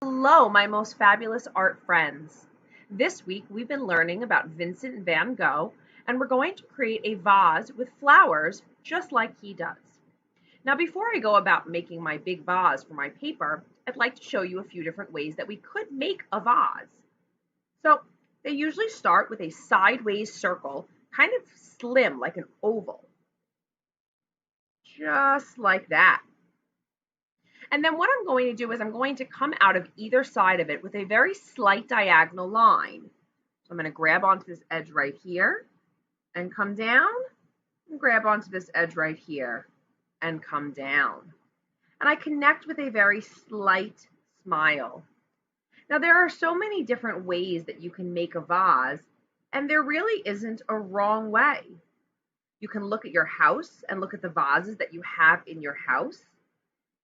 Hello, my most fabulous art friends. This week we've been learning about Vincent van Gogh, and we're going to create a vase with flowers just like he does. Now, before I go about making my big vase for my paper, I'd like to show you a few different ways that we could make a vase. So, they usually start with a sideways circle, kind of slim like an oval, just like that. And then what I'm going to do is I'm going to come out of either side of it with a very slight diagonal line. So I'm going to grab onto this edge right here and come down, and grab onto this edge right here and come down. And I connect with a very slight smile. Now there are so many different ways that you can make a vase, and there really isn't a wrong way. You can look at your house and look at the vases that you have in your house,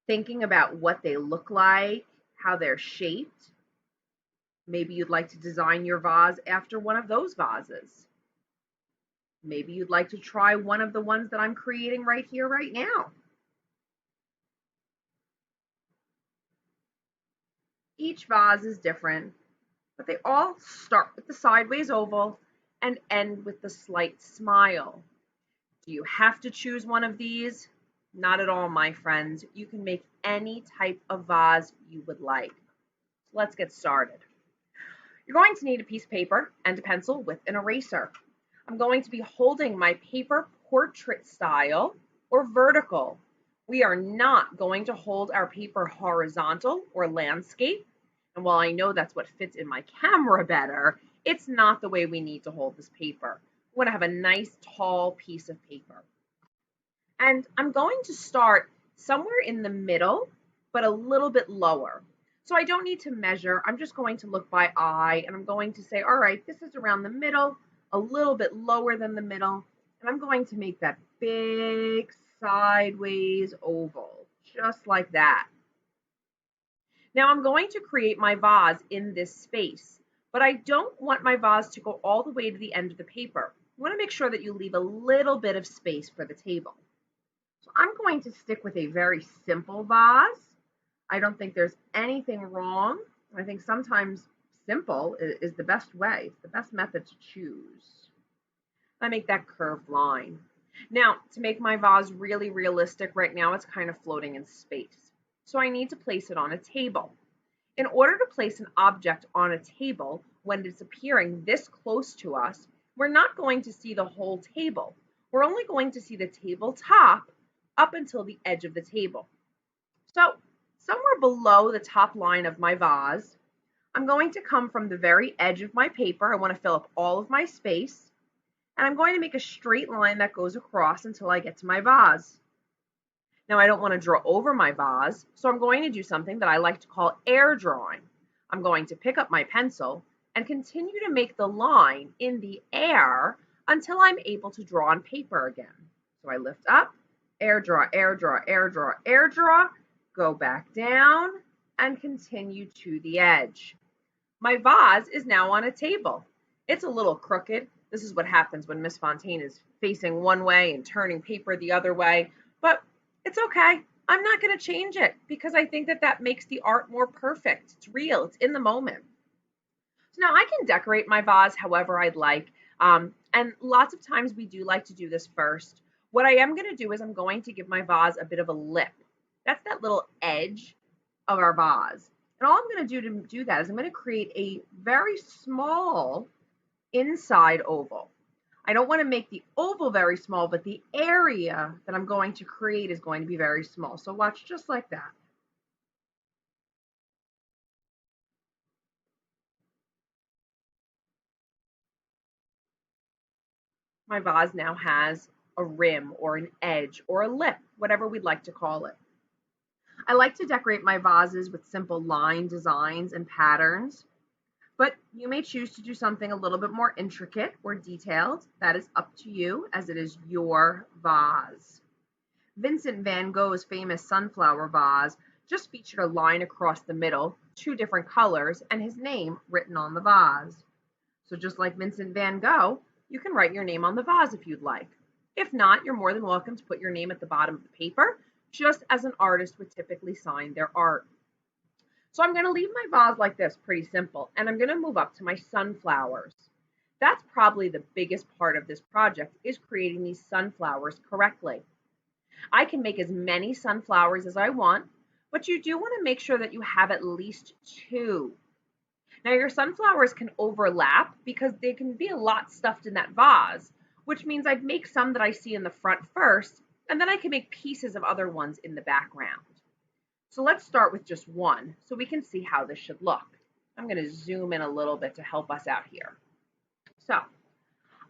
thinking about what they look like, how they're shaped. Maybe you'd like to design your vase after one of those vases. Maybe you'd like to try one of the ones that I'm creating right here, right now. Each vase is different, but they all start with the sideways oval and end with the slight smile. Do you have to choose one of these? Not at all, my friends. You can make any type of vase you would like. So let's get started. You're going to need a piece of paper and a pencil with an eraser. I'm going to be holding my paper portrait style or vertical. We are not going to hold our paper horizontal or landscape. And while I know that's what fits in my camera better, it's not the way we need to hold this paper. We want to have a nice tall piece of paper. And I'm going to start somewhere in the middle, but a little bit lower. So I don't need to measure. I'm just going to look by eye, and I'm going to say, all right, this is around the middle, a little bit lower than the middle, and I'm going to make that big sideways oval, just like that. Now I'm going to create my vase in this space, but I don't want my vase to go all the way to the end of the paper. You want to make sure that you leave a little bit of space for the table. So I'm going to stick with a very simple vase. I don't think there's anything wrong. I think sometimes simple is the best way, the best method to choose. I make that curved line. Now, to make my vase really realistic, right now it's kind of floating in space. So I need to place it on a table. In order to place an object on a table when it's appearing this close to us, we're not going to see the whole table. We're only going to see the tabletop up until the edge of the table. So somewhere below the top line of my vase, I'm going to come from the very edge of my paper. I want to fill up all of my space. And I'm going to make a straight line that goes across until I get to my vase. Now I don't want to draw over my vase, so I'm going to do something that I like to call air drawing. I'm going to pick up my pencil and continue to make the line in the air until I'm able to draw on paper again. So I lift up, air draw, air draw, air draw, air draw, go back down, and continue to the edge. My vase is now on a table. It's a little crooked. This is what happens when Miss Fontaine is facing one way and turning paper the other way, but it's okay. I'm not going to change it because I think that makes the art more perfect. It's real. It's in the moment. So now I can decorate my vase however I'd like. And lots of times we do like to do this first. What I am going to do is I'm going to give my vase a bit of a lip. That's that little edge of our vase. And all I'm going to do that is I'm going to create a very small inside oval. I don't want to make the oval very small, but the area that I'm going to create is going to be very small. So watch just like that. My vase now has a rim or an edge or a lip, whatever we'd like to call it. I like to decorate my vases with simple line designs and patterns, but you may choose to do something a little bit more intricate or detailed. That is up to you as it is your vase. Vincent van Gogh's famous sunflower vase just featured a line across the middle, two different colors, and his name written on the vase. So just like Vincent van Gogh, you can write your name on the vase if you'd like. If not, you're more than welcome to put your name at the bottom of the paper, just as an artist would typically sign their art. So I'm going to leave my vase like this, pretty simple, and I'm going to move up to my sunflowers. That's probably the biggest part of this project, is creating these sunflowers correctly. I can make as many sunflowers as I want, but you do want to make sure that you have at least two. Now your sunflowers can overlap because they can be a lot stuffed in that vase, which means I'd make some that I see in the front first, and then I can make pieces of other ones in the background. So let's start with just one so we can see how this should look. I'm going to zoom in a little bit to help us out here. So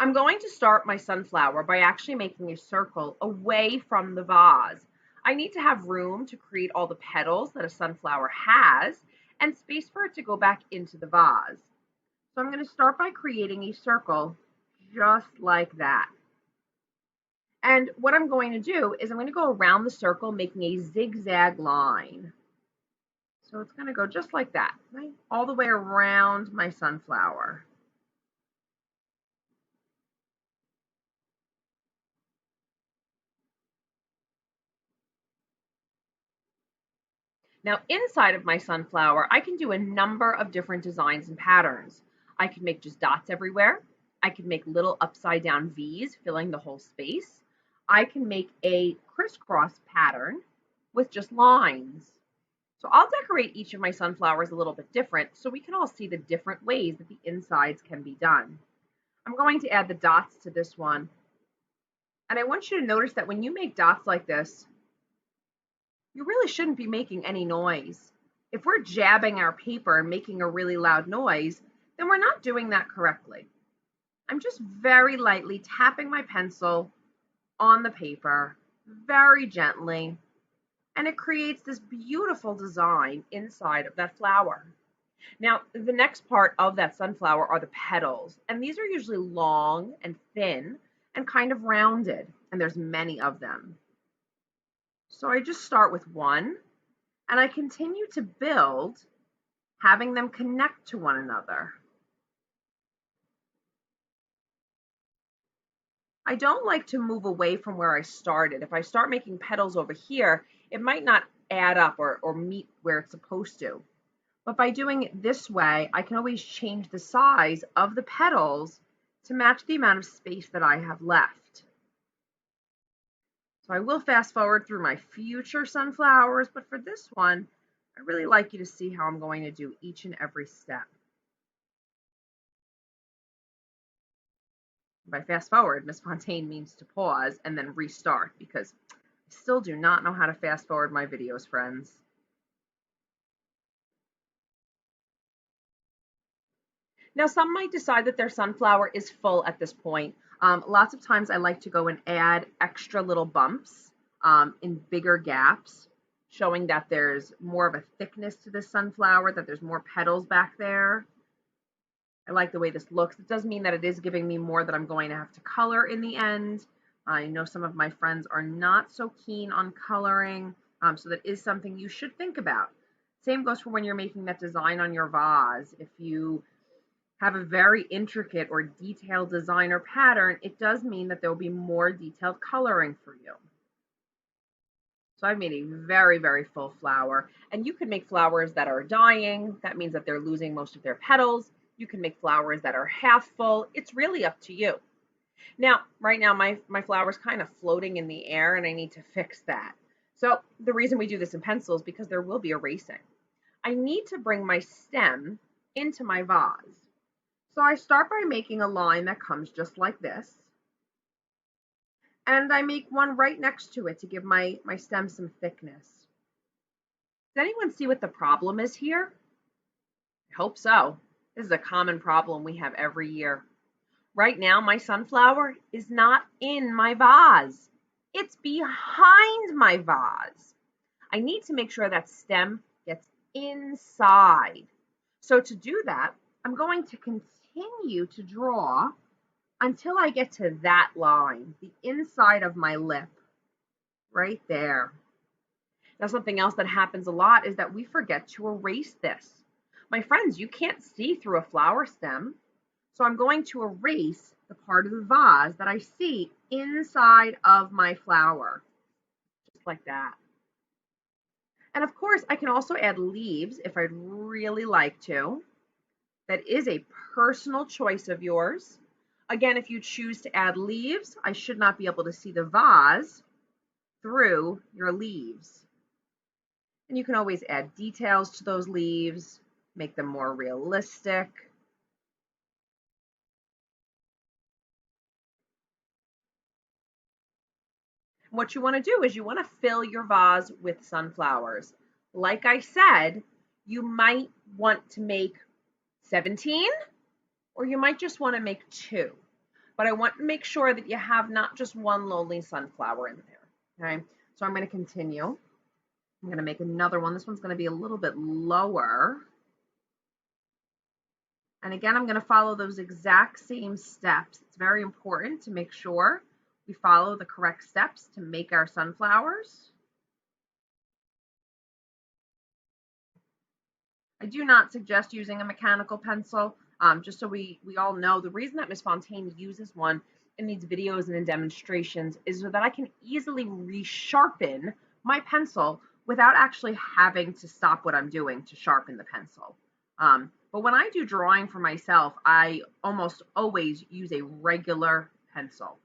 I'm going to start my sunflower by actually making a circle away from the vase. I need to have room to create all the petals that a sunflower has and space for it to go back into the vase. So I'm going to start by creating a circle just like that. And what I'm going to do is I'm going to go around the circle making a zigzag line. So it's going to go just like that, right? All the way around my sunflower. Now inside of my sunflower, I can do a number of different designs and patterns. I can make just dots everywhere. I can make little upside down V's filling the whole space. I can make a crisscross pattern with just lines. So I'll decorate each of my sunflowers a little bit different so we can all see the different ways that the insides can be done. I'm going to add the dots to this one. And I want you to notice that when you make dots like this, you really shouldn't be making any noise. If we're jabbing our paper and making a really loud noise, then we're not doing that correctly. I'm just very lightly tapping my pencil on the paper, very gently, and it creates this beautiful design inside of that flower. Now, the next part of that sunflower are the petals, and these are usually long and thin and kind of rounded, and there's many of them. So I just start with one, and I continue to build, having them connect to one another. I don't like to move away from where I started. If I start making petals over here, it might not add up or meet where it's supposed to. But by doing it this way, I can always change the size of the petals to match the amount of space that I have left. So I will fast forward through my future sunflowers, but for this one, I really like you to see how I'm going to do each and every step. By fast forward, Miss Fontaine means to pause and then restart, because I still do not know how to fast forward my videos, friends. Now, some might decide that their sunflower is full at this point. Lots of times I like to go and add extra little bumps in bigger gaps, showing that there's more of a thickness to this sunflower, that there's more petals back there. I like the way this looks. It does mean that it is giving me more that I'm going to have to color in the end. I know some of my friends are not so keen on coloring, so that is something you should think about. Same goes for when you're making that design on your vase. If you have a very intricate or detailed design or pattern, it does mean that there will be more detailed coloring for you. So I've made a very, very full flower, and you can make flowers that are dying. That means that they're losing most of their petals. You can make flowers that are half full. It's really up to you. Now, right now, my flower is kind of floating in the air, and I need to fix that. So the reason we do this in pencil is because there will be erasing. I need to bring my stem into my vase. So I start by making a line that comes just like this. And I make one right next to it to give my stem some thickness. Does anyone see what the problem is here? I hope so. This is a common problem we have every year. Right now, my sunflower is not in my vase. It's behind my vase. I need to make sure that stem gets inside. So to do that, I'm going to continue to draw until I get to that line, the inside of my lip, right there. Now, something else that happens a lot is that we forget to erase this. My friends, you can't see through a flower stem, so I'm going to erase the part of the vase that I see inside of my flower, just like that. And of course, I can also add leaves if I'd really like to. That is a personal choice of yours. Again, if you choose to add leaves, I should not be able to see the vase through your leaves. And you can always add details to those leaves, make them more realistic. What you want to do is you want to fill your vase with sunflowers. Like I said, you might want to make 17, or you might just want to make 2. But I want to make sure that you have not just one lonely sunflower in there. Okay, so I'm going to continue. I'm going to make another one. This one's going to be a little bit lower. And again, I'm going to follow those exact same steps. It's very important to make sure we follow the correct steps to make our sunflowers. I do not suggest using a mechanical pencil, just so we all know. The reason that Miss Fontaine uses one in these videos and in demonstrations is so that I can easily resharpen my pencil without actually having to stop what I'm doing to sharpen the pencil. But when I do drawing for myself, I almost always use a regular pencil.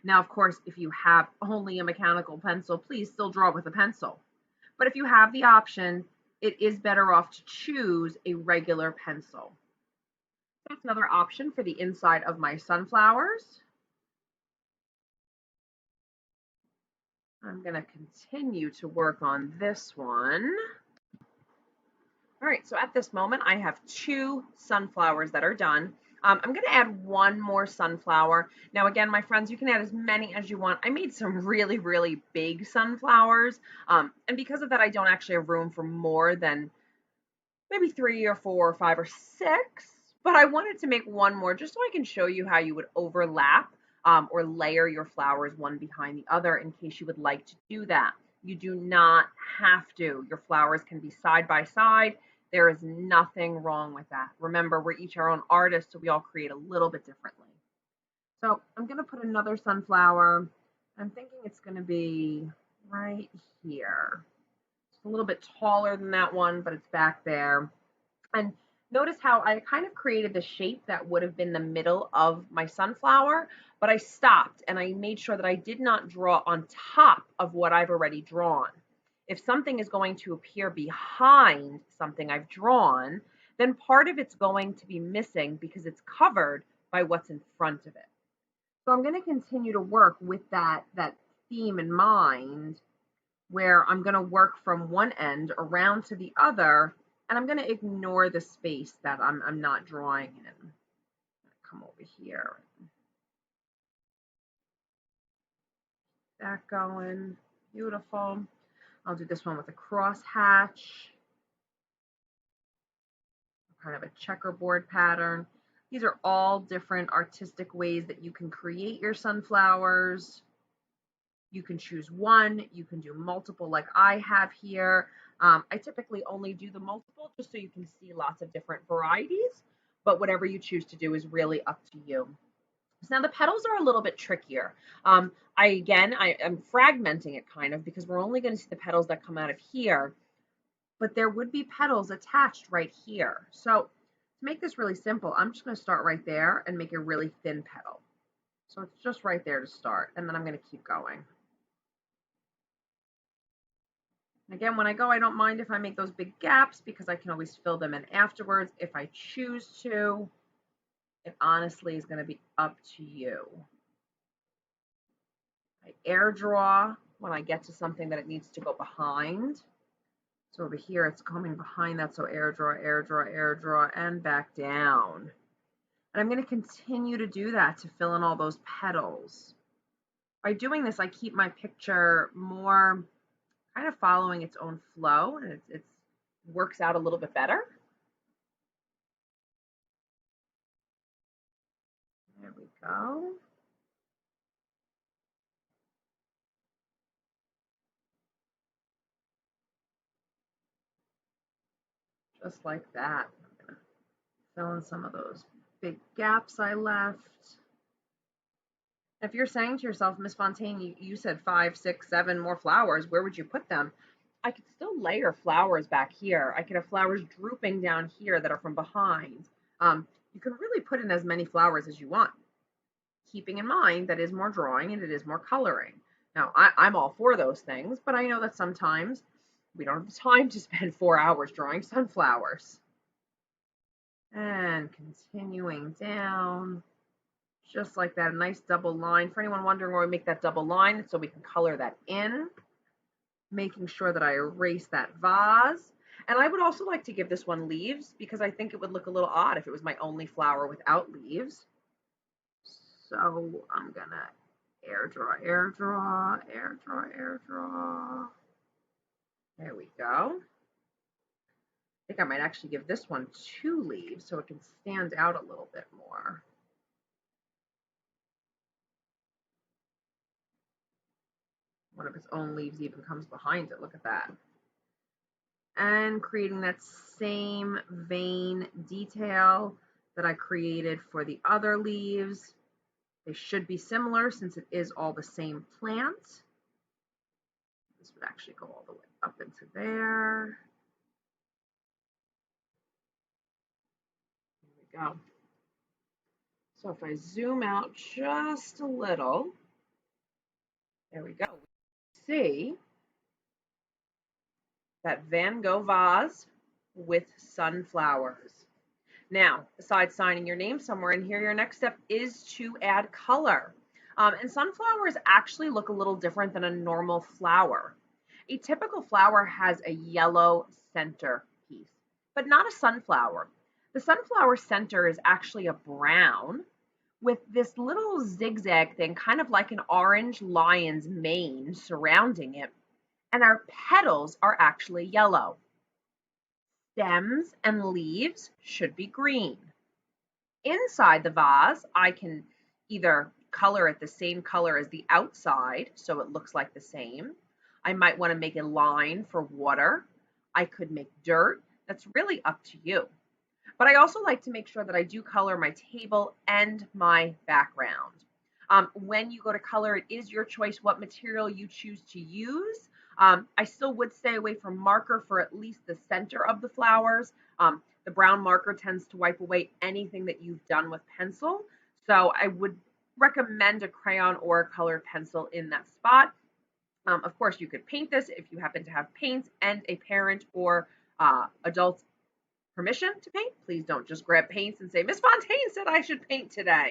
Now, of course, if you have only a mechanical pencil, please still draw with a pencil. But if you have the option, it is better off to choose a regular pencil. That's another option for the inside of my sunflowers. I'm going to continue to work on this one. All right, so at this moment, I have 2 sunflowers that are done. I'm going to add 1 more sunflower. Now, again, my friends, you can add as many as you want. I made some really, really big sunflowers. And because of that, I don't actually have room for more than maybe 3 or 4 or 5 or 6. But I wanted to make 1 more just so I can show you how you would overlap or layer your flowers one behind the other in case you would like to do that. You do not have to. Your flowers can be side by side. There is nothing wrong with that. Remember, we're each our own artist, so we all create a little bit differently. So I'm going to put another sunflower. I'm thinking it's going to be right here. It's a little bit taller than that one, but it's back there. And notice how I kind of created the shape that would have been the middle of my sunflower, but I stopped and I made sure that I did not draw on top of what I've already drawn. If something is going to appear behind something I've drawn, then part of it's going to be missing because it's covered by what's in front of it. So I'm going to continue to work with that theme in mind, where I'm going to work from one end around to the other, and I'm going to ignore the space that I'm not drawing in. Come over here. That going. Beautiful. I'll do this one with a crosshatch, kind of a checkerboard pattern. These are all different artistic ways that you can create your sunflowers. You can choose one, you can do multiple like I have here. I typically only do the multiple just so you can see lots of different varieties, but whatever you choose to do is really up to you. So now the petals are a little bit trickier. I'm fragmenting it kind of because we're only going to see the petals that come out of here, but there would be petals attached right here. So to make this really simple, I'm just going to start right there and make a really thin petal. So it's just right there to start, and then I'm going to keep going. Again, when I go, I don't mind if I make those big gaps because I can always fill them in afterwards if I choose to. It honestly is going to be up to you. I air draw when I get to something that it needs to go behind. So over here, it's coming behind that. So air draw, air draw, air draw, and back down. And I'm going to continue to do that to fill in all those petals. By doing this, I keep my picture more kind of following its own flow, and it works out a little bit better. There we go. Just like that. I'm going to fill in some of those big gaps I left. If you're saying to yourself, Miss Fontaine, you said 5, 6, 7 more flowers, where would you put them? I could still layer flowers back here. I could have flowers drooping down here that are from behind. You can really put in as many flowers as you want, keeping in mind that it is more drawing and it is more coloring. Now, I'm all for those things, but I know that sometimes we don't have the time to spend 4 hours drawing sunflowers. And continuing down, just like that, a nice double line. For anyone wondering why we make that double line, it's so we can color that in, making sure that I erase that vase. And I would also like to give this one leaves because I think it would look a little odd if it was my only flower without leaves. So I'm gonna air draw, air draw, air draw, air draw. There we go. I think I might actually give this one 2 leaves so it can stand out a little bit more. One of its own leaves even comes behind it. Look at that. And creating that same vein detail that I created for the other leaves. They should be similar since it is all the same plant. This would actually go all the way up into there. There we go. So if I zoom out just a little, there we go. See that Van Gogh vase with sunflowers. Now, besides signing your name somewhere in here, your next step is to add color. And sunflowers actually look a little different than a normal flower. A typical flower has a yellow center piece, but not a sunflower. The sunflower center is actually a brown with this little zigzag thing, kind of like an orange lion's mane surrounding it. And our petals are actually yellow. Stems and leaves should be green. Inside the vase, I can either color it the same color as the outside so it looks like the same. I might want to make a line for water. I could make dirt. That's really up to you. But I also like to make sure that I do color my table and my background. When you go to color, it is your choice what material you choose to use. I still would stay away from marker for at least the center of the flowers. The brown marker tends to wipe away anything that you've done with pencil. So I would recommend a crayon or a colored pencil in that spot. Of course, you could paint this if you happen to have paints and a parent or adult permission to paint. Please don't just grab paints and say, Miss Fontaine said I should paint today.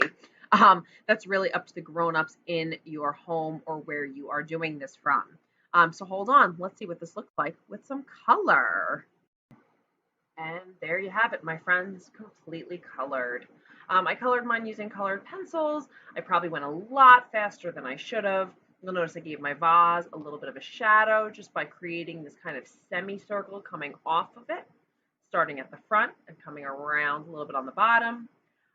That's really up to the grown-ups in your home or where you are doing this from. So hold on, let's see what this looks like with some color. And there you have it, my friends, completely colored. I colored mine using colored pencils. I probably went a lot faster than I should have. You'll notice I gave my vase a little bit of a shadow just by creating this kind of semicircle coming off of it, starting at the front and coming around a little bit on the bottom.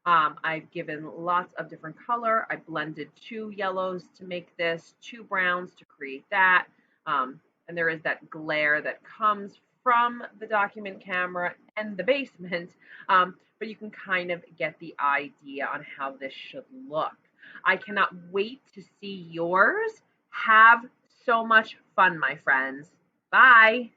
I've given lots of different color. I blended 2 yellows to make this, 2 browns to create that. And there is that glare that comes from the document camera and the basement, but you can kind of get the idea on how this should look. I cannot wait to see yours. Have so much fun, my friends. Bye.